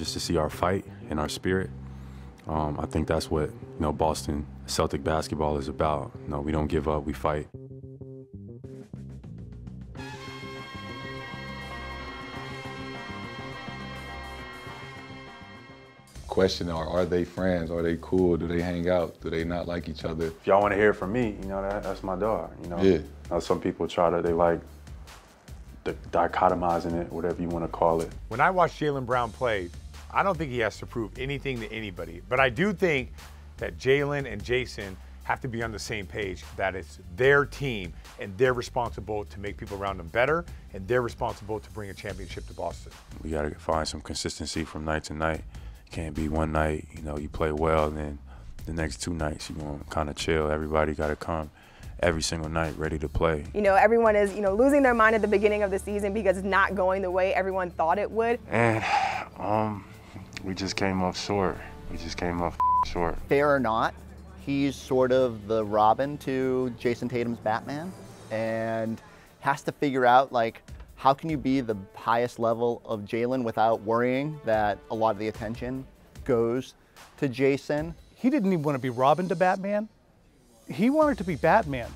just to see our fight and our spirit. I think that's what, Boston Celtic basketball is about. We don't give up, we fight. Question, are they friends? Are they cool? Do they hang out? Do they not like each other? If y'all want to hear it from me, that's my dog. Yeah. Some people they like dichotomizing it, whatever you want to call it. When I watch Jaylen Brown play, I don't think he has to prove anything to anybody, but I do think that Jaylen and Jayson have to be on the same page, that it's their team and they're responsible to make people around them better, and they're responsible to bring a championship to Boston. We got to find some consistency from night to night. Can't be one night, you play well, and then the next 2 nights you're going to kind of chill. Everybody got to come every single night ready to play. Everyone is, losing their mind at the beginning of the season because it's not going the way everyone thought it would. And we just came up short. We just came up short. Fair or not, he's sort of the Robin to Jayson Tatum's Batman, and has to figure out, how can you be the highest level of Jaylen without worrying that a lot of the attention goes to Jayson? He didn't even want to be Robin to Batman. He wanted to be Batman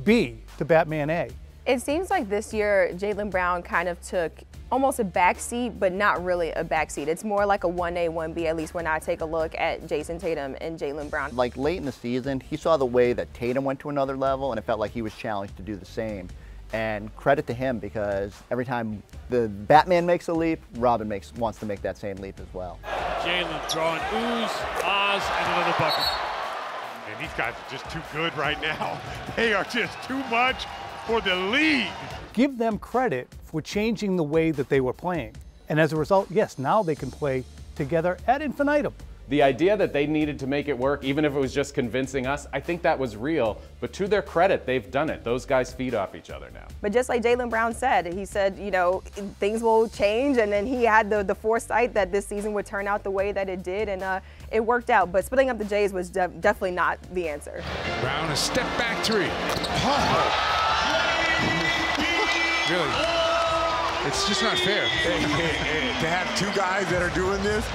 B to Batman A. It seems like this year Jaylen Brown kind of took almost a backseat, but not really a backseat. It's more like a 1A, 1B, at least when I take a look at Jayson Tatum and Jaylen Brown. Late in the season, he saw the way that Tatum went to another level, and it felt like he was challenged to do the same. And credit to him, because every time the Batman makes a leap, Robin wants to make that same leap as well. Jaylen drawing Oz, and another bucket. And these guys are just too good right now. They are just too much for the league. Give them credit for changing the way that they were playing. And as a result, yes, now they can play together ad infinitum. The idea that they needed to make it work, even if it was just convincing us, I think that was real. But to their credit, they've done it. Those guys feed off each other now. But just like Jaylen Brown said, he said, things will change, and then he had the foresight that this season would turn out the way that it did, and it worked out. But splitting up the Jays was definitely not the answer. Brown, a step back 3. Really, it's just not fair. To have 2 guys that are doing this.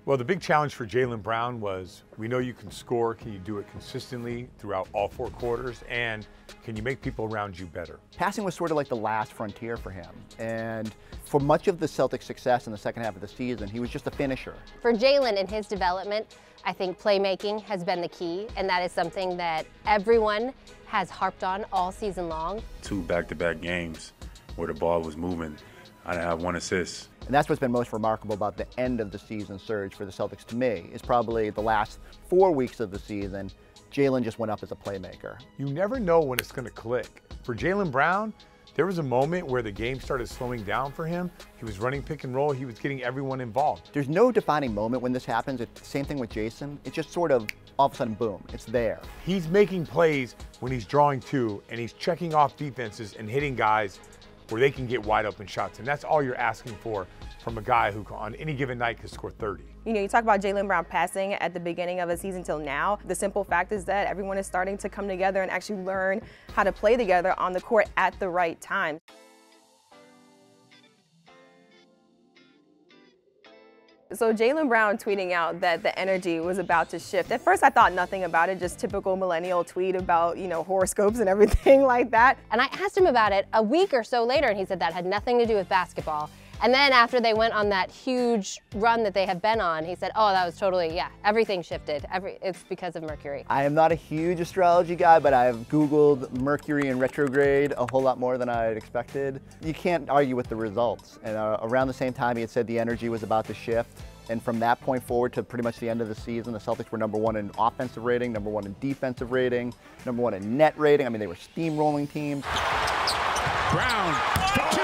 Well, the big challenge for Jaylen Brown was, we know you can score. Can you do it consistently throughout all 4 quarters? And can you make people around you better? Passing was sort of like the last frontier for him. And for much of the Celtics' success in the second half of the season, he was just a finisher. For Jaylen and his development, I think playmaking has been the key, and that is something that everyone has harped on all season long. 2 back-to-back games where the ball was moving. I didn't have 1 assist. And that's what's been most remarkable about the end of the season surge for the Celtics to me, is probably the last 4 weeks of the season, Jaylen just went up as a playmaker. You never know when it's going to click. For Jaylen Brown, there was a moment where the game started slowing down for him. He was running pick and roll. He was getting everyone involved. There's no defining moment when this happens. It's the same thing with Jayson. It's just sort of all of a sudden, boom, it's there. He's making plays when he's drawing 2, and he's checking off defenses and hitting guys where they can get wide open shots. And that's all you're asking for from a guy who on any given night could score 30. You talk about Jaylen Brown passing at the beginning of a season till now. The simple fact is that everyone is starting to come together and actually learn how to play together on the court at the right time. So Jaylen Brown tweeting out that the energy was about to shift. At first I thought nothing about it, just typical millennial tweet about, horoscopes and everything like that. And I asked him about it a week or so later, and he said that had nothing to do with basketball. And then after they went on that huge run that they have been on, he said, oh, that was totally, everything shifted. It's because of Mercury. I am not a huge astrology guy, but I've Googled Mercury in retrograde a whole lot more than I had expected. You can't argue with the results. And around the same time, he had said the energy was about to shift. And from that point forward to pretty much the end of the season, the Celtics were #1 in offensive rating, #1 in defensive rating, #1 in net rating. I mean, they were steamrolling teams. Brown, step 2.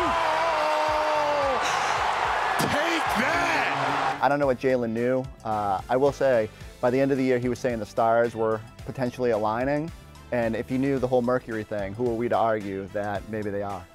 Take that! I don't know what Jaylen knew. I will say, by the end of the year, he was saying the stars were potentially aligning. And if he knew the whole Mercury thing, who are we to argue that maybe they are?